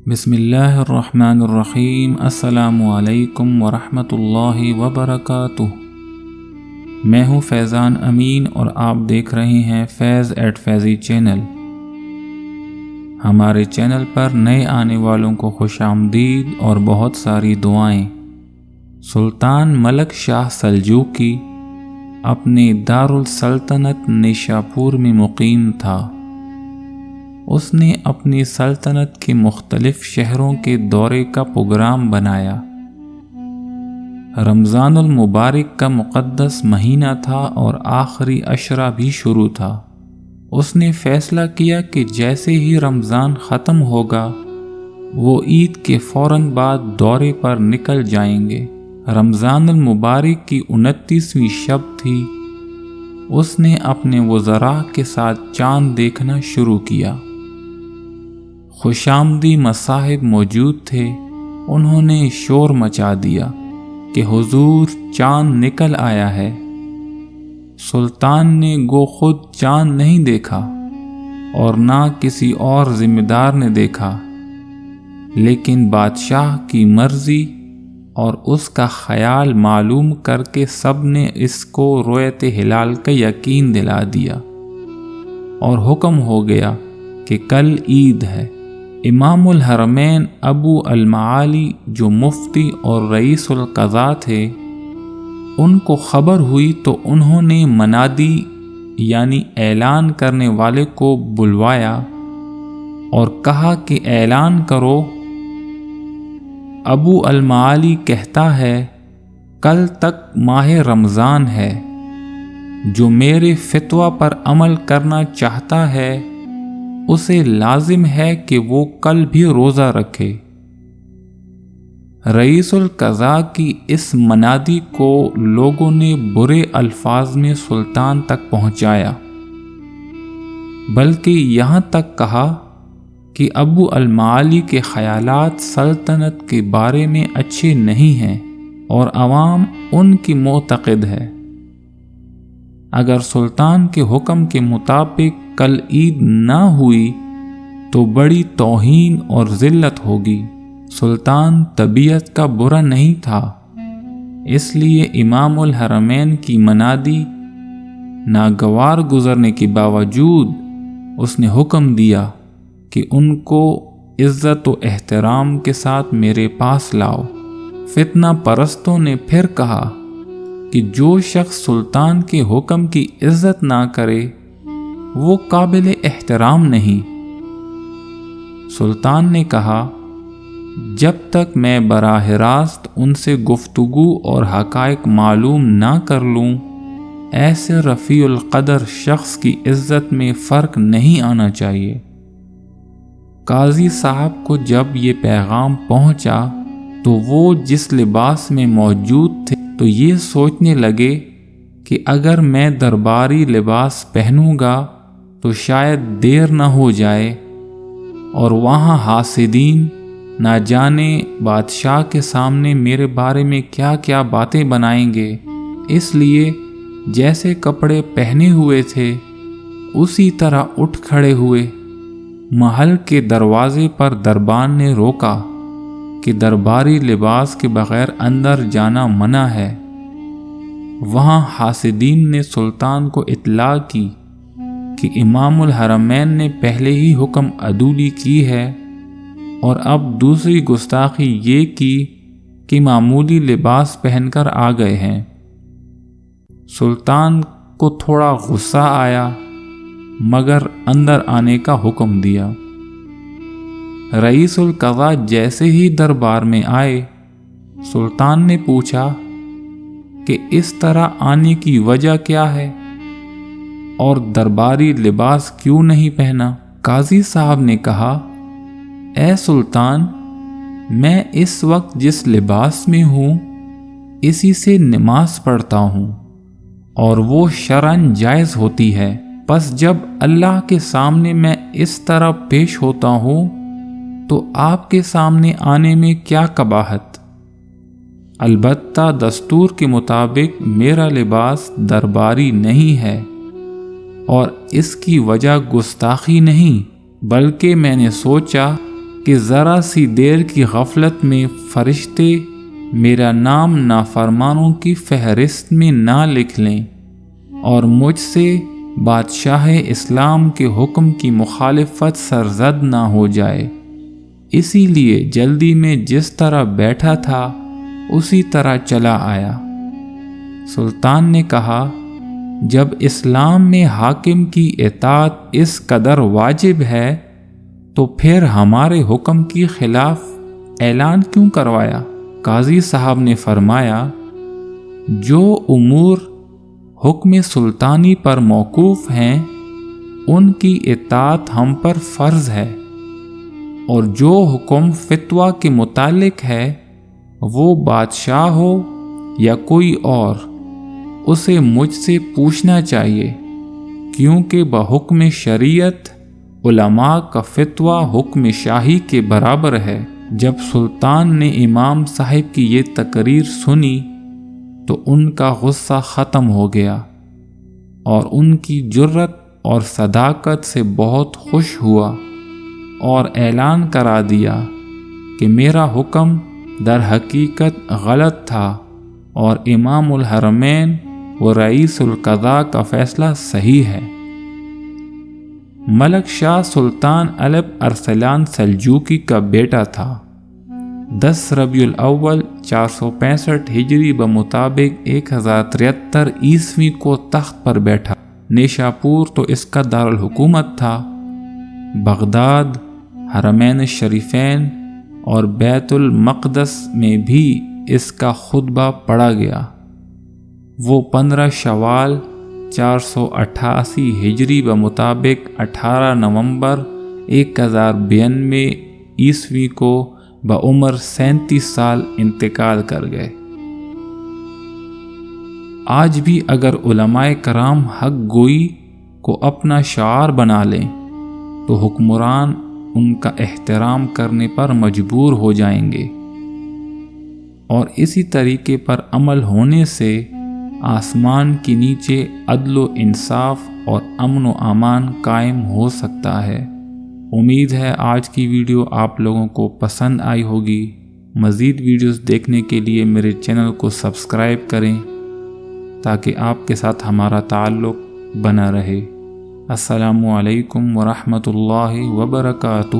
بسم اللہ الرحمن الرحیم۔ السلام علیکم ورحمۃ اللہ وبرکاتہ۔ میں ہوں فیضان امین اور آپ دیکھ رہے ہیں فیض ایٹ فیضی چینل۔ ہمارے چینل پر نئے آنے والوں کو خوش آمدید اور بہت ساری دعائیں۔ سلطان ملک شاہ سلجوقی اپنے دارالسلطنت نیشاپور میں مقیم تھا۔ اس نے اپنی سلطنت کے مختلف شہروں کے دورے کا پروگرام بنایا۔ رمضان المبارک کا مقدس مہینہ تھا اور آخری عشرہ بھی شروع تھا۔ اس نے فیصلہ کیا کہ جیسے ہی رمضان ختم ہوگا وہ عید کے فوراً بعد دورے پر نکل جائیں گے۔ رمضان المبارک کی 29ویں شب تھی۔ اس نے اپنے وزراء کے ساتھ چاند دیکھنا شروع کیا۔ خوشامدی مصاحب موجود تھے۔ انہوں نے شور مچا دیا کہ حضور چاند نکل آیا ہے۔ سلطان نے گو خود چاند نہیں دیکھا اور نہ کسی اور ذمہ دار نے دیکھا، لیکن بادشاہ کی مرضی اور اس کا خیال معلوم کر کے سب نے اس کو رؤیت ہلال کا یقین دلا دیا اور حکم ہو گیا کہ کل عید ہے۔ امام الحرمین ابو المعالی جو مفتی اور رئیس القضاء تھے، ان کو خبر ہوئی تو انہوں نے منادی یعنی اعلان کرنے والے کو بلوایا اور کہا کہ اعلان کرو۔ ابو المعالی کہتا ہے کل تک ماہ رمضان ہے، جو میرے فتویٰ پر عمل کرنا چاہتا ہے اسے لازم ہے کہ وہ کل بھی روزہ رکھے۔ رئیس القضاء کی اس منادی کو لوگوں نے برے الفاظ میں سلطان تک پہنچایا، بلکہ یہاں تک کہا کہ ابو المعالی کے خیالات سلطنت کے بارے میں اچھے نہیں ہیں اور عوام ان کی معتقد ہے۔ اگر سلطان کے حکم کے مطابق کل عید نہ ہوئی تو بڑی توہین اور ذلت ہوگی۔ سلطان طبیعت کا برا نہیں تھا، اس لیے امام الحرمین کی منادی ناگوار گزرنے کے باوجود اس نے حکم دیا کہ ان کو عزت و احترام کے ساتھ میرے پاس لاؤ۔ فتنہ پرستوں نے پھر کہا کہ جو شخص سلطان کے حکم کی عزت نہ کرے وہ قابل احترام نہیں۔ سلطان نے کہا جب تک میں براہ راست ان سے گفتگو اور حقائق معلوم نہ کر لوں، ایسے رفیع القدر شخص کی عزت میں فرق نہیں آنا چاہیے۔ قاضی صاحب کو جب یہ پیغام پہنچا تو وہ جس لباس میں موجود تھے تو یہ سوچنے لگے کہ اگر میں درباری لباس پہنوں گا تو شاید دیر نہ ہو جائے اور وہاں حاسدین نہ جانے بادشاہ کے سامنے میرے بارے میں کیا کیا باتیں بنائیں گے۔ اس لیے جیسے کپڑے پہنے ہوئے تھے اسی طرح اٹھ کھڑے ہوئے۔ محل کے دروازے پر دربان نے روکا کہ درباری لباس کے بغیر اندر جانا منع ہے۔ وہاں حاسدین نے سلطان کو اطلاع کی کہ امام الحرمین نے پہلے ہی حکم عدولی کی ہے اور اب دوسری گستاخی یہ کی کہ معمولی لباس پہن کر آ گئے ہیں۔ سلطان کو تھوڑا غصہ آیا مگر اندر آنے کا حکم دیا۔ رئیس القضاء جیسے ہی دربار میں آئے، سلطان نے پوچھا کہ اس طرح آنے کی وجہ کیا ہے اور درباری لباس کیوں نہیں پہنا؟ قاضی صاحب نے کہا اے سلطان، میں اس وقت جس لباس میں ہوں اسی سے نماز پڑھتا ہوں اور وہ شرعاً جائز ہوتی ہے، پس جب اللہ کے سامنے میں اس طرح پیش ہوتا ہوں تو آپ کے سامنے آنے میں کیا قباحت؟ البتہ دستور کے مطابق میرا لباس درباری نہیں ہے اور اس کی وجہ گستاخی نہیں، بلکہ میں نے سوچا کہ ذرا سی دیر کی غفلت میں فرشتے میرا نام نافرمانوں کی فہرست میں نہ لکھ لیں اور مجھ سے بادشاہ اسلام کے حکم کی مخالفت سرزد نہ ہو جائے۔ اسی لیے جلدی میں جس طرح بیٹھا تھا اسی طرح چلا آیا۔ سلطان نے کہا، جب اسلام میں حاکم کی اطاعت اس قدر واجب ہے تو پھر ہمارے حکم کی خلاف اعلان کیوں کروایا؟ قاضی صاحب نے فرمایا، جو امور حکم سلطانی پر موقوف ہیں ان کی اطاعت ہم پر فرض ہے، اور جو حکم فتویٰ کے متعلق ہے وہ بادشاہ ہو یا کوئی اور، اسے مجھ سے پوچھنا چاہیے، کیونکہ بحکم شریعت علماء کا فتویٰ حکم شاہی کے برابر ہے۔ جب سلطان نے امام صاحب کی یہ تقریر سنی تو ان کا غصہ ختم ہو گیا اور ان کی جرت اور صداقت سے بہت خوش ہوا اور اعلان کرا دیا کہ میرا حکم در حقیقت غلط تھا اور امام الحرمین و رئیس القضاء کا فیصلہ صحیح ہے۔ ملک شاہ سلطان الب ارسلان سلجوقی کا بیٹا تھا۔ 10 ربیع الاول 465 ہجری بمطابق 1073 عیسوی کو تخت پر بیٹھا۔ نیشاپور تو اس کا دارالحکومت تھا۔ بغداد، حرمین شریفین اور بیت المقدس میں بھی اس کا خطبہ پڑھا گیا۔ وہ 15 شوال 488 ہجری بمطابق 18 نومبر 1092 عیسوی کو بعمر 37 سال انتقال کر گئے۔ آج بھی اگر علماء کرام حق گوئی کو اپنا شعار بنا لیں تو حکمران ان کا احترام کرنے پر مجبور ہو جائیں گے، اور اسی طریقے پر عمل ہونے سے آسمان کے نیچے عدل و انصاف اور امن و امان قائم ہو سکتا ہے۔ امید ہے آج کی ویڈیو آپ لوگوں کو پسند آئی ہوگی۔ مزید ویڈیوز دیکھنے کے لیے میرے چینل کو سبسکرائب کریں تاکہ آپ کے ساتھ ہمارا تعلق بنا رہے۔ السلام علیکم ورحمۃ اللہ وبرکاتہ۔